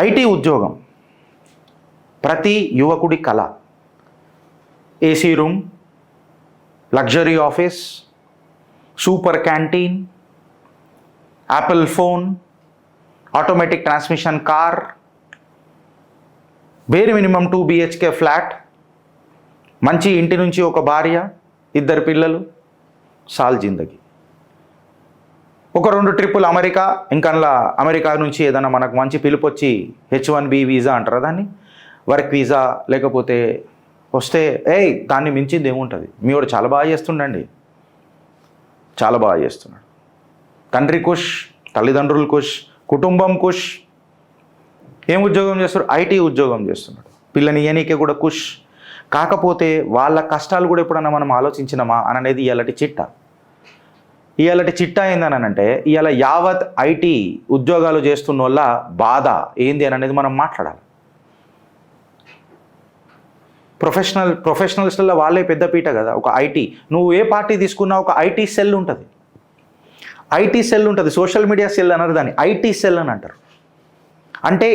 IT ఉద్యోగం ప్రతి యువకుడి కల. AC room, luxury office, super canteen, Apple phone, automatic transmission car, వేరే మినిమం 2 BHK ఫ్లాట్, మంచి ఇంటి నుంచి ఒక భార్య, 2 పిల్లలు, సాల్ జిందగీ. ఒక 2 ట్రిప్పులు అమెరికా, ఇంకా అమెరికా నుంచి ఏదైనా మనకు మంచి పిలుపు వచ్చి H1B వీసా అంటారా దాన్ని, వర్క్ వీసా లేకపోతే వస్తే దాన్ని మించింది ఏముంటుంది. మీ వాడు చాలా బాగా చేస్తుండండి, చాలా బాగా చేస్తున్నాడు. తండ్రి కుష్, తల్లిదండ్రులు కుష్, కుటుంబం కుష్. ఏం ఉద్యోగం చేస్తారు? ఐటీ ఉద్యోగం చేస్తున్నాడు. పిల్లని ఇయనీకే కూడా కుష్. కాకపోతే వాళ్ళ కష్టాలు కూడా ఎప్పుడన్నా మనం ఆలోచించినామా అని అనేది ఇవాళటి చిట్టా. ఇవాళటి చిట్టా ఏందనంటే ఇవాళ యావత్ ఐటీ ఉద్యోగాలు చేస్తున్న వాళ్ళ బాధ ఏంది అని అనేది మనం మాట్లాడాలి. ప్రొఫెషనల్స్లో వాళ్ళే పెద్దపీట కదా. ఒక ఐటీ, నువ్వు ఏ పార్టీ తీసుకున్నా ఒక ఐటీ సెల్ ఉంటుంది. ఐటీ సెల్ ఉంటుంది, సోషల్ మీడియా సెల్ అన్నారు దాన్ని, ఐటీ సెల్ అని అంటారు. అంటే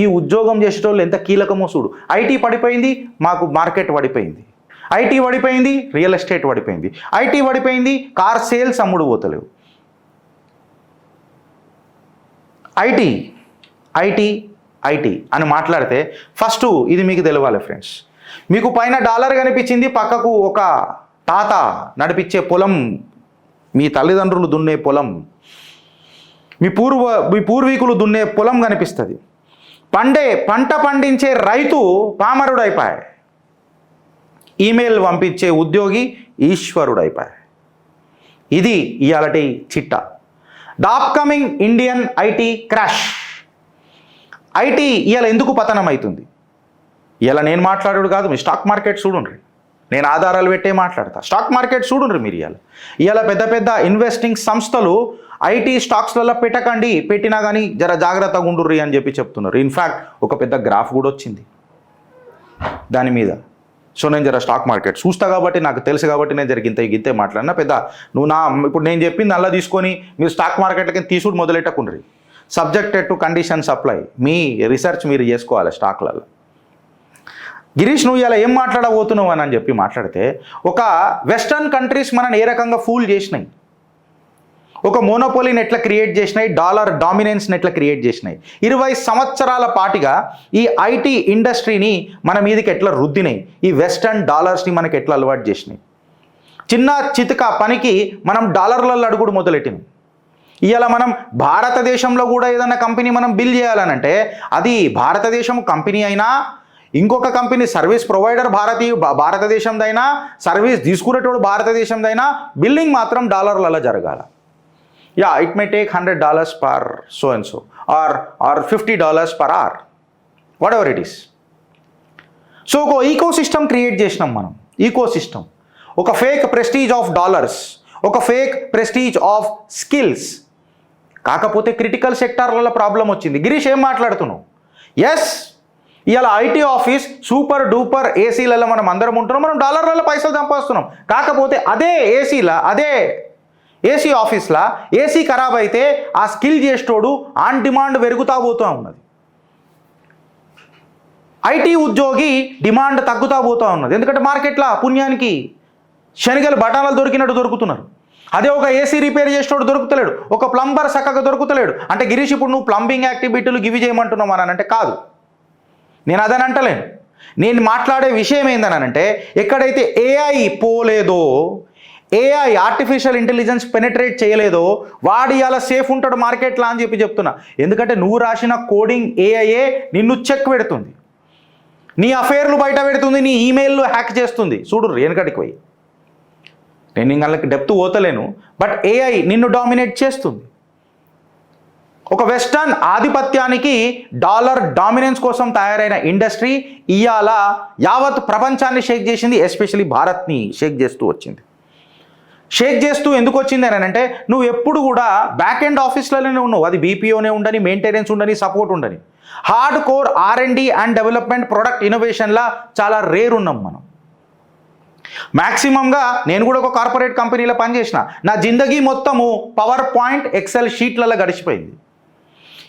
ఈ ఉద్యోగం చేసేటోళ్ళు ఎంత కీలకమో చూడు. ఐటీ పడిపోయింది, మాకు మార్కెట్ పడిపోయింది. ఐటీ పడిపోయింది, రియల్ ఎస్టేట్ పడిపోయింది. ఐటీ పడిపోయింది, కార్ సేల్స్ అమ్ముడు పోతలేవు. ఐటీ ఐటీ ఐటీ అని మాట్లాడితే ఫస్ట్ ఇది మీకు తెలవాలి ఫ్రెండ్స్. మీకు పైన డాలర్ కనిపించింది, పక్కకు ఒక తాత నడిపించే పొలం, మీ తల్లిదండ్రులు దున్నే పొలం, మీ పూర్వీకులు దున్నే పొలం కనిపిస్తుంది. పంట పండించే రైతు పామరుడైపోయాయి. ఈమెయిల్ పంపించే ఉద్యోగి ఈశ్వరుడైపోయాయి. ఇది ఇయాలటి చిట్టా. The upcoming Indian IT crash. IT ఇవాళ ఎందుకు పతనం అవుతుంది? ఇలా నేను మాట్లాడాడు కాదు, మీ స్టాక్ మార్కెట్ చూడండి. నేను ఆధారాలు పెట్టే మాట్లాడతా. స్టాక్ మార్కెట్ చూడండి మీరు. ఇవాళ పెద్ద పెద్ద ఇన్వెస్టింగ్ సంస్థలు ఐటీ స్టాక్స్లలో పెట్టకండి, పెట్టినా కానీ జర జాగ్రత్తగా ఉండుర్రి అని చెప్తున్నారు. ఇన్ఫ్యాక్ట్ ఒక పెద్ద గ్రాఫ్ కూడా వచ్చింది దాని మీద. సో నేను జర స్టాక్ మార్కెట్ చూస్తా కాబట్టి, నాకు తెలుసు కాబట్టి నేను గింతే మాట్లాడినా. నువ్వు ఇప్పుడు నేను చెప్పింది అలా తీసుకొని మీరు స్టాక్ మార్కెట్లకి తీసుడు మొదలెట్టకుండ్రి. Subjected to conditions apply. మీ రీసెర్చ్ మీరు చేసుకోవాలి స్టాక్లలో. గిరీష్, నువ్వు ఇలా ఏం మాట్లాడబోతున్నావు అని చెప్పి మాట్లాడితే, ఒక వెస్టర్న్ కంట్రీస్ మనని ఏ రకంగా ఫూల్ చేసినాయి, ఒక మోనోపోలీని ఎట్లా క్రియేట్ చేసినాయి, డాలర్ డామినెన్స్ని ఎట్లా క్రియేట్ చేసినాయి, 20 సంవత్సరాల పాటుగా ఈ ఐటీ ఇండస్ట్రీని మన మీదకి ఎట్లా రుద్దినాయి, ఈ వెస్టర్న్ డాలర్స్ని మనకి ఎట్లా అలవాటు చేసినాయి. చిన్న చితక పనికి మనం డాలర్లలో అడుగుడు మొదలెట్టినాం. ఇవాళ మనం భారతదేశంలో కూడా ఏదైనా కంపెనీ మనం బిల్ చేయాలనంటే అది భారతదేశం కంపెనీ అయినా, ఇంకొక కంపెనీ సర్వీస్ ప్రొవైడర్ భారతదేశందైనా, సర్వీస్ తీసుకునేటోడు భారతదేశందైనా, బిల్లింగ్ మాత్రం డాలర్లలో జరగాల. It may take $100 per so and so or $50 per hour, whatever it is. So ఒక ఈకో సిస్టమ్ క్రియేట్ చేసినాం మనం. ఈకో సిస్టమ్, ఒక ఫేక్ ప్రెస్టీజ్ ఆఫ్ డాలర్స్, ఒక ఫేక్ ప్రెస్టీజ్ ఆఫ్ స్కిల్స్. కాకపోతే క్రిటికల్ సెక్టార్లలో ప్రాబ్లం వచ్చింది. గిరీష్ ఏం మాట్లాడుతున్నావు? ఎస్, ఇవాళ ఐటీ ఆఫీస్ సూపర్ డూపర్ ఏసీలలో మనం అందరం ఉంటున్నాం, మనం డాలర్లలో పైసలు సంపాదిస్తున్నాం. కాకపోతే అదే ఏసీ ఆఫీస్లా ఏసీ ఖరాబ్ అయితే ఆ స్కిల్ చేసేటోడు ఆన్ డిమాండ్ పెరుగుతా పోతూ ఉన్నది. ఐటీ ఉద్యోగి డిమాండ్ తగ్గుతా పోతూ ఉన్నది. ఎందుకంటే మార్కెట్లో పుణ్యానికి శనగలు బఠానాలు దొరికినట్టు దొరుకుతున్నారు. అదే ఒక ఏసీ రిపేర్ చేసేటోడు దొరుకుతలేడు, ఒక ప్లంబర్ చక్కగా దొరుకుతలేడు. అంటే గిరీష్ ఇప్పుడు నువ్వు ప్లంబింగ్ యాక్టివిటీలు గివి చేయమంటున్నావు అని అంటే కాదు, నేను అదని అంటలేను. నేను మాట్లాడే విషయం ఏందనంటే, ఎక్కడైతే ఏఐ పోలేదో, ఏఐ ఆర్టిఫిషియల్ ఇంటెలిజెన్స్ పెనట్రేట్ చేయలేదో వాడు ఇలా సేఫ్ ఉంటాడు మార్కెట్లో అని చెప్తున్నా. ఎందుకంటే నువ్వు రాసిన కోడింగ్ ఏఐఏ నిన్ను చెక్ పెడుతుంది, నీ అఫైర్లు బయట పెడుతుంది, నీ ఈమెయిల్లు హ్యాక్ చేస్తుంది. చూడు వెనకటికి పోయి, నేను ఇంక డెప్త్ పోతలేను, బట్ ఏఐ నిన్ను డామినేట్ చేస్తుంది. ఒక వెస్టర్న్ ఆధిపత్యానికి డాలర్ డామినెన్స్ కోసం తయారైన ఇండస్ట్రీ ఇవాళ యావత్ ప్రపంచాన్ని షేక్ చేసింది, ఎస్పెషలీ భారత్ని షేక్ చేస్తూ వచ్చింది. షేక్ చేస్తూ ఎందుకు వచ్చింది అని అంటే, నువ్వు ఎప్పుడు కూడా బ్యాక్ ఎండ్ ఆఫీస్లోనే ఉన్నావు. అది బీపీఓనే ఉండని, మెయింటెనెన్స్ ఉండని, సపోర్ట్ ఉండని. Hard core R&D and development, product ఇన్నోవేషన్లా చాలా రేర్ ఉన్నాం మనం. మ్యాక్సిమంగా నేను కూడా ఒక కార్పొరేట్ కంపెనీలో పనిచేసిన, నా జిందగీ మొత్తము పవర్ పాయింట్ ఎక్సెల్ షీట్లలో గడిచిపోయింది.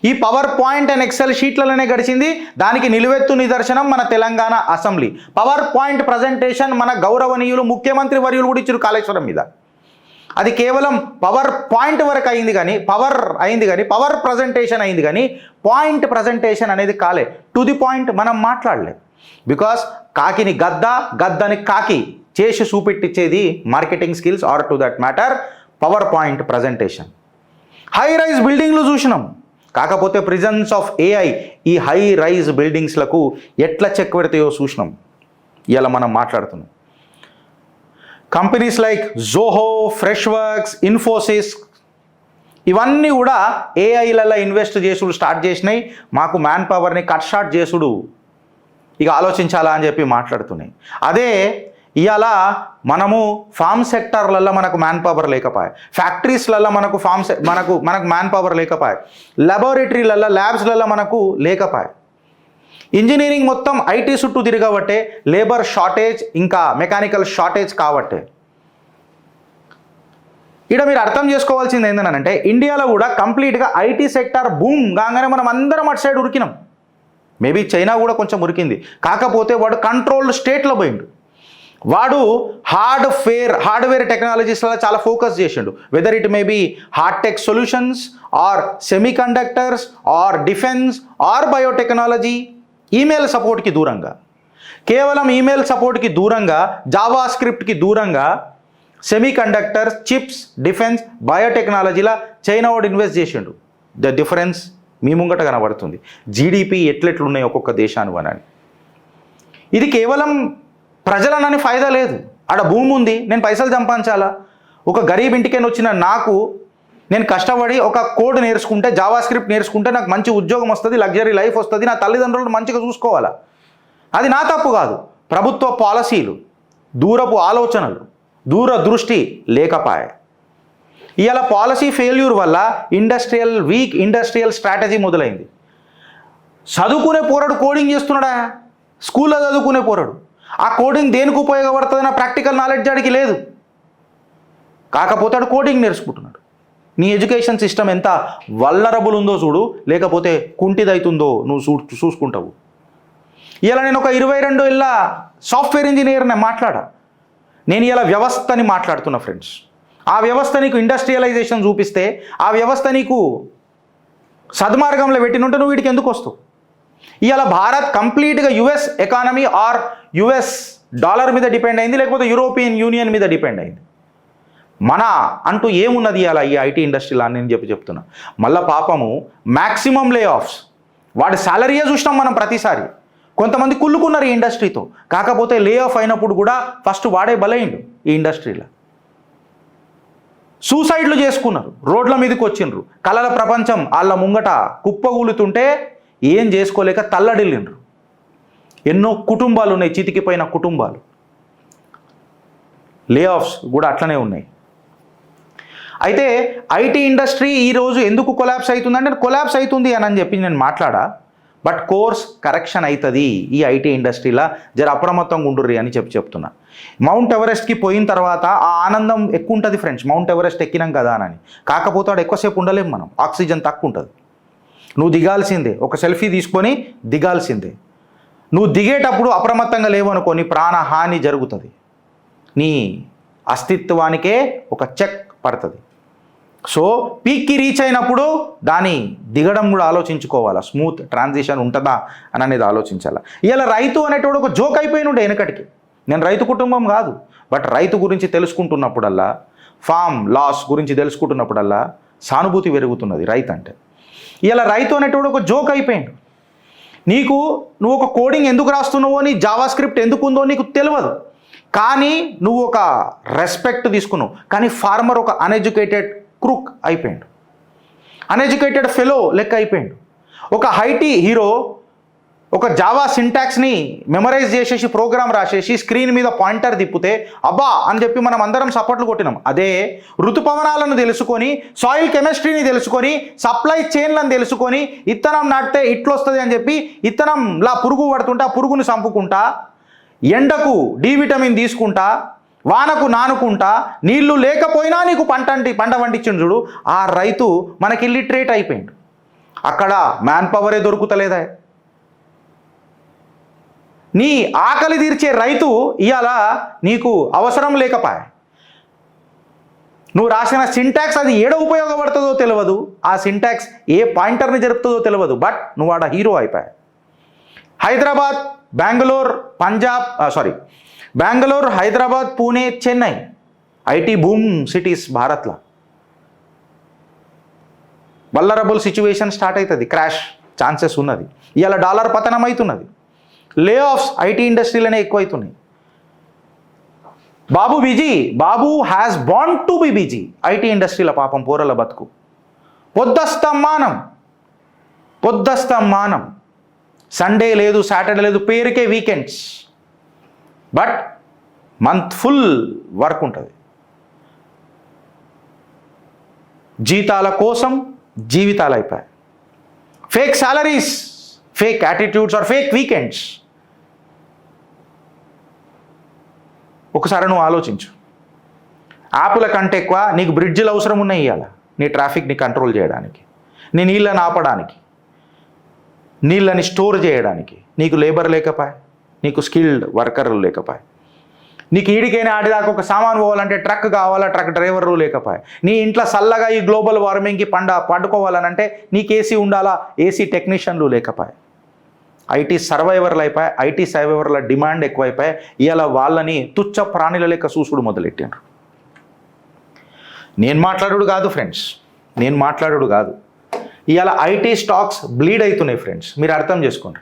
ఈ పవర్ పాయింట్ అండ్ ఎక్సెల్ షీట్లలోనే గడిచింది. దానికి నిలువెత్తు నిదర్శనం మన Telangana assembly power point presentation. మన గౌరవనీయులు ముఖ్యమంత్రి వర్యులు కూడా ఇచ్చారు కాళేశ్వరం మీద. అది కేవలం పవర్ పాయింట్ వరకు అయింది కానీ పవర్ ప్రజెంటేషన్ అయింది కానీ పాయింట్ ప్రజెంటేషన్ అనేది కాలే. టు ది పాయింట్ మనం మాట్లాడలేదు. బికాస్ కాకిని గద్దని కాకి చేసి చూపెట్టించేది marketing skills or to that matter power point presentation. High rise బిల్డింగ్లు చూసినాం, కాకపోతే ప్రిజెన్స్ ఆఫ్ ఏఐ ఈ హై రైజ్ బిల్డింగ్స్లకు ఎట్లా చెక్ పెడతాయో చూసినాం. ఇలా మనం మాట్లాడుతున్నాం. Companies like Zoho, Freshworks, Infosys ఇవన్నీ కూడా ఏఐలలో ఇన్వెస్ట్ చేసుడు స్టార్ట్ చేసినాయి. మాకు మ్యాన్ పవర్ని కట్ షార్ట్ చేసుడు ఇక ఆలోచించాలా అని చెప్పి మాట్లాడుతున్నాయి. అదే ఇవాళ మనము ఫార్మ్ సెక్టర్లలో మనకు మ్యాన్ పవర్ లేకపోయే, ఫ్యాక్టరీస్లలో మనకు మనకు మ్యాన్ పవర్ లేకపోయే, లాబొరేటరీలలో ల్యాబ్స్లలో మనకు లేకపోయే. ఇంజనీరింగ్ మొత్తం ఐటీ చుట్టూ తిరగబట్టే లేబర్ షార్టేజ్ ఇంకా మెకానికల్ షార్టేజ్ కాబట్టే. ఇక్కడ మీరు అర్థం చేసుకోవాల్సింది ఏంటంటే ఇండియాలో కూడా కంప్లీట్గా ఐటీ సెక్టార్ బూమ్ కాగానే మనం అందరం అటు సైడ్ ఉరికినాం. మేబీ చైనా కూడా కొంచెం ఉరికింది, కాకపోతే వాడు కంట్రోల్డ్ స్టేట్లో పోయిండు. వాడు హార్డ్వేర్ టెక్నాలజీస్లో చాలా ఫోకస్ చేసిండు. Whether it may be hard tech solutions or semiconductors or defence or biotechnology. Email సపోర్ట్కి దూరంగా, కేవలం ఈమెయిల్ సపోర్ట్కి దూరంగా, జావా స్క్రిప్ట్కి దూరంగా సెమీ కండక్టర్స్, చిప్స్, డిఫెన్స్, బయోటెక్నాలజీలా చైనా వాడు ఇన్వెస్ట్ చేసిండు. ద డిఫరెన్స్ మీ ముంగట కనబడుతుంది. జీడిపి ఎట్లెట్లున్నాయి ఒక్కొక్క దేశానికి అని. ఇది కేవలం ప్రజలనని ఫాయిదా లేదు. ఆడ భూమి ఉంది, నేను పైసలు సంపాదించాలా. ఒక గరీబ్ ఇంటికైనా వచ్చిన నాకు నేను కష్టపడి ఒక కోడ్ నేర్చుకుంటే, జావా స్క్రిప్ట్ నేర్చుకుంటే నాకు మంచి ఉద్యోగం వస్తుంది, లగ్జరీ లైఫ్ వస్తుంది, నా తల్లిదండ్రులను మంచిగా చూసుకోవాలా. అది నా తప్పు కాదు. ప్రభుత్వ పాలసీలు, దూరపు ఆలోచనలు, దూరదృష్టి లేకపాయే. ఇవాళ పాలసీ ఫెయిల్యూర్ వల్ల వీక్ ఇండస్ట్రియల్ స్ట్రాటజీ మొదలైంది. చదువుకునే పోరాడు కోడింగ్ చేస్తున్నాడా, స్కూల్లో చదువుకునే పోరాడు. ఆ కోడింగ్ దేనికి ఉపయోగపడుతుంది నా ప్రాక్టికల్ నాలెడ్జ్ ఆడికి లేదు, కాకపోతే ఆడు కోడింగ్ నేర్చుకుంటున్నాడు. నీ ఎడ్యుకేషన్ సిస్టమ్ ఎంత వల్నరబుల్ ఉందో చూడు, లేకపోతే కుంటిదవుతుందో నువ్వు చూసుకుంటావు. ఇలా నేను ఒక 22 ఏళ్ళ సాఫ్ట్వేర్ ఇంజనీర్ని నేను ఇలా వ్యవస్థని మాట్లాడుతున్నా ఫ్రెండ్స్. ఆ వ్యవస్థ నీకు ఇండస్ట్రియలైజేషన్ చూపిస్తే, ఆ వ్యవస్థ నీకు సద్మార్గంలో పెట్టినుంటే నువ్వు వీటికి ఎందుకు వస్తావు? ఇవాళ భారత్ కంప్లీట్గా US economy are US dollar మీద డిపెండ్ అయింది, లేకపోతే యూరోపియన్ యూనియన్ మీద డిపెండ్ అయింది. మన అంటూ ఏమున్నది ఇవాళ ఈ ఐటీ ఇండస్ట్రీలో అని నేను చెప్తున్నా. మళ్ళీ పాపము మ్యాక్సిమం లే ఆఫ్స్, వాడి శాలరీయే చూసినాం మనం ప్రతిసారి. కొంతమంది కుళ్ళుకున్నారు ఈ ఇండస్ట్రీతో, కాకపోతే లే ఆఫ్ అయినప్పుడు కూడా ఫస్ట్ వాడే బలైండు ఈ ఇండస్ట్రీలో. సూసైడ్లు చేసుకున్నారు, రోడ్ల మీదకి వచ్చిండ్రు. కళల ప్రపంచం వాళ్ళ ముంగట కుప్పగూలుతుంటే ఏం చేసుకోలేక తల్లడిల్లిండ్రు. ఎన్నో కుటుంబాలు ఉన్నాయి, చితికిపోయిన కుటుంబాలు. లే ఆఫ్స్ కూడా అట్లనే ఉన్నాయి. అయితే ఐటీ ఇండస్ట్రీ ఈరోజు ఎందుకు కొలాప్స్ అవుతుందంటే, కొలాప్స్ అవుతుంది అని చెప్పి నేను మాట్లాడా, బట్ కోర్స్ కరెక్షన్ అవుతుంది ఈ ఐటీ ఇండస్ట్రీలో. జర అప్రమత్తంగా ఉండుర్రి అని చెప్తున్నా. మౌంట్ ఎవరెస్ట్కి పోయిన తర్వాత ఆ ఆనందం ఎక్కువ ఉంటుంది ఫ్రెండ్స్. మౌంట్ ఎవరెస్ట్ ఎక్కినాం కదా అని, కాకపోతే వాడు ఎక్కువసేపు ఉండలేము మనం, ఆక్సిజన్ తక్కువ ఉంటుంది. నువ్వు దిగాల్సిందే, ఒక సెల్ఫీ తీసుకొని దిగాల్సిందే. నువ్వు దిగేటప్పుడు అప్రమత్తంగా లేవనుకో నీ ప్రాణహాని జరుగుతుంది, నీ అస్తిత్వానికే ఒక చెక్ పడుతుంది. సో పీక్కి రీచ్ అయినప్పుడు దాన్ని దిగడం కూడా ఆలోచించుకోవాలా, స్మూత్ ట్రాన్సిషన్ ఉంటుందా అని అనేది ఆలోచించాలా. ఇలా రైతు అనేటోడు ఒక జోక్ అయిపోయినుండే వెనకటికి. నేను రైతు కుటుంబం కాదు, బట్ రైతు గురించి తెలుసుకుంటున్నప్పుడల్లా, ఫామ్ లాస్ గురించి తెలుసుకుంటున్నప్పుడల్లా సానుభూతి పెరుగుతున్నది రైతు అంటే. ఇలా రైతు అనేటోడు ఒక జోక్ అయిపోయిండు. నువ్వు ఒక కోడింగ్ ఎందుకు రాస్తున్నావో, నీ జావా స్క్రిప్ట్ ఎందుకు ఉందో నీకు తెలియదు, కానీ నువ్వు ఒక రెస్పెక్ట్ తీసుకున్నావు. కానీ ఫార్మర్ ఒక అన్ఎడ్యుకేటెడ్ క్రూక్ అయిపోయాడు, అన్ఎడ్యుకేటెడ్ ఫెలో లెక్క అయిపోయాడు. ఒక ఐటీ హీరో ఒక జావా సింటాక్స్ని మెమరైజ్ చేసేసి ప్రోగ్రామ్ రాసేసి స్క్రీన్ మీద పాయింటర్ తిప్పితే అబ్బా అని చెప్పి మనం అందరం సపోర్ట్లు కొట్టినాం. అదే ఋతుపవనాలను తెలుసుకొని, సాయిల్ కెమిస్ట్రీని తెలుసుకొని, సప్లై చైన్లను తెలుసుకొని, ఇత్తనం నాటితే ఇట్లొస్తుంది అని చెప్పి ఇత్తనంలా పురుగు పడుతుంటా పురుగుని చంపుకుంటా, ఎండకు డి విటమిన్ తీసుకుంటా, వానకు నానుకుంటా, నీళ్లు లేకపోయినా నీకు పంట పండించిండు చూడు, ఆ రైతు మనకి ఇల్లిటరేట్ అయిపోయిండు. అక్కడ మ్యాన్ పవరే దొరుకుతలేదా? నీ ఆకలి తీర్చే రైతు ఇవాళ నీకు అవసరం లేకపాయ. నువ్వు రాసిన సింటాక్స్ అది ఏడ ఉపయోగపడుతుందో తెలియదు, ఆ సింటాక్స్ ఏ పాయింటర్ని జరుపుతుందో తెలియదు, బట్ నువ్వు ఆడ హీరో అయిపోయా. Hyderabad, Bengaluru, Hyderabad, Pune, Chennai IT boom cities భారత్లో. వల్లరబుల్ సిచ్యువేషన్ స్టార్ట్ అవుతుంది, క్రాష్ ఛాన్సెస్ ఉన్నది. ఇవాళ డాలర్ పతనం అవుతున్నది, లే ఆఫ్స్ ఐటీ ఇండస్ట్రీలోనే ఎక్కువవుతున్నాయి. బాబు has bound to be busy. IT ఇండస్ట్రీలో పాపం పోరల బతుకు పొద్దస్తమానం. సండే లేదు, సాటర్డే లేదు, పేరుకే weekends, but month full work ఉంటుంది. జీతాల కోసం జీవితాలు అయిపోయాయి. Fake salaries, fake attitudes or fake weekends. ఒకసారి నువ్వు ఆలోచించు. యాప్ల కంటే ఎక్కువ నీకు బ్రిడ్జిలు అవసరం ఉన్నాయి ఇవాళ, నీ ట్రాఫిక్ని కంట్రోల్ చేయడానికి, నీ నీళ్ళని ఆపడానికి, నీళ్ళని స్టోర్ చేయడానికి. నీకు లేబర్ లేకపోయా, నీకు స్కిల్డ్ వర్కర్లు లేకపోయా. నీకు ఈడికైనా ఆడిదాకా ఒక సామాన్ పోవాలంటే ట్రక్ కావాలా, ట్రక్ డ్రైవర్లు లేకపోయా. నీ ఇంట్లో చల్లగా ఈ గ్లోబల్ వార్మింగ్కి పండుకోవాలనంటే నీకు ఏసీ ఉండాలా, ఏసీ టెక్నీషియన్లు లేకపోయా. ఐటీ సర్వైవర్లు అయిపోయాయి, ఐటీ సర్వైవర్ల డిమాండ్ ఎక్కువైపోయాయి. ఇవాళ వాళ్ళని తుచ్చ ప్రాణుల లెక్క చూసుడు మొదలెట్టారు. నేను మాట్లాడు కాదు ఫ్రెండ్స్, ఇవాళ ఐటీ స్టాక్స్ బ్లీడ్ అవుతున్నాయి ఫ్రెండ్స్. మీరు అర్థం చేసుకోండి.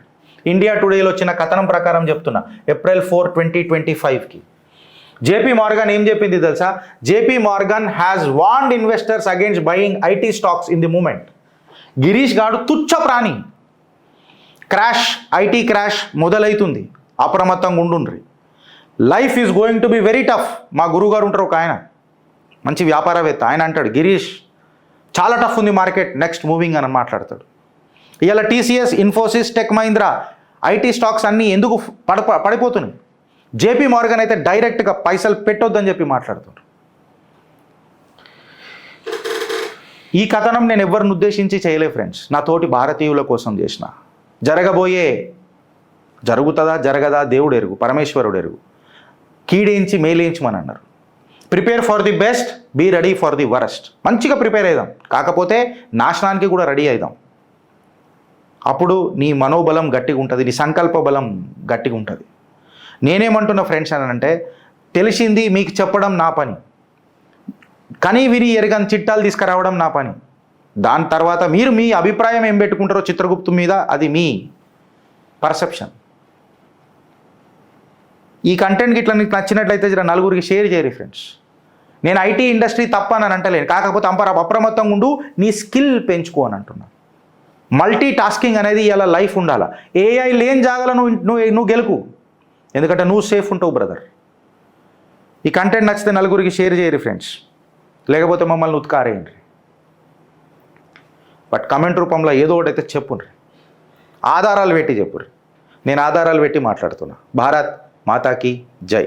ఇండియా టుడేలో వచ్చిన కథనం ప్రకారం చెప్తున్నా, April 4, 2025కి జేపీ మార్గన్ ఏం చెప్పింది తెలుసా? JP Morgan has warned investors against buying IT stocks in the moment. Girish గాడు తుచ్చ ప్రాణి. ఐటీ క్రాష్ మొదలవుతుంది, అప్రమత్తంగా ఉండుండ్రి. Life is going to be very tough. మా గురువుగారు ఉంటారు ఒక ఆయన, మంచి వ్యాపారవేత్త, ఆయన అంటాడు, గిరీష్ చాలా టఫ్ ఉంది మార్కెట్, నెక్స్ట్ మూవింగ్ అని మాట్లాడతాడు. ఇవాళ TCS, Infosys, tech Mahindra IT stocks అన్నీ ఎందుకు పడిపోతున్నాయి? జేపీ మార్గన్ అయితే డైరెక్ట్గా పైసలు పెట్టొద్దని చెప్పి మాట్లాడుతాడు. ఈ కథనం నేను ఎవరిని ఉద్దేశించి చేయలే ఫ్రెండ్స్, నా తోటి భారతీయుల కోసం చేసిన. జరుగుతుందా జరగదా దేవుడు ఎరుగు, పరమేశ్వరుడు ఎరుగు. కీడేంచి మేలేంచమని అన్నారు. Prepare for the best, be ready for the worst. మంచిగా ప్రిపేర్ అవుదాం, కాకపోతే నాశనానికి కూడా రెడీ అవుదాం. అప్పుడు నీ మనోబలం గట్టిగా ఉంటుంది, నీ సంకల్ప బలం గట్టిగా ఉంటుంది. నేనేమంటున్నా ఫ్రెండ్స్ అని అంటే, తెలిసింది మీకు చెప్పడం నా పని, కానీ విని ఎరగని చిట్టాలు తీసుకురావడం నా పని. దాని తర్వాత మీరు మీ అభిప్రాయం ఏం పెట్టుకుంటారో చిత్రగుప్తు మీద, అది మీ పర్సెప్షన్. ఈ కంటెంట్కి ఇట్లా నీకు నచ్చినట్లయితే జర నలుగురికి షేర్ చేయరు ఫ్రెండ్స్. నేను ఐటీ ఇండస్ట్రీ తప్ప అని అంటలేను, కాకపోతే అప్రమత్తంగా ఉండు, నీ స్కిల్ పెంచుకో అని అంటున్నా. మల్టీ టాస్కింగ్ అనేది ఇలా లైఫ్ ఉండాలా. ఏఐ లేని జాగాలో నువ్వు గెలుపు, ఎందుకంటే నువ్వు సేఫ్ ఉంటావు బ్రదర్. ఈ కంటెంట్ నచ్చితే నలుగురికి షేర్ చేయరు ఫ్రెండ్స్, లేకపోతే మమ్మల్ని ఉత్కారేయండి. బట్ కమెంట్ రూపంలో ఏదో ఒకటి అయితే చెప్పుండ్రి, ఆధారాలు పెట్టి చెప్పుర్రి. నేను ఆధారాలు పెట్టి మాట్లాడుతున్నా. భారత్ మాతాకి జై.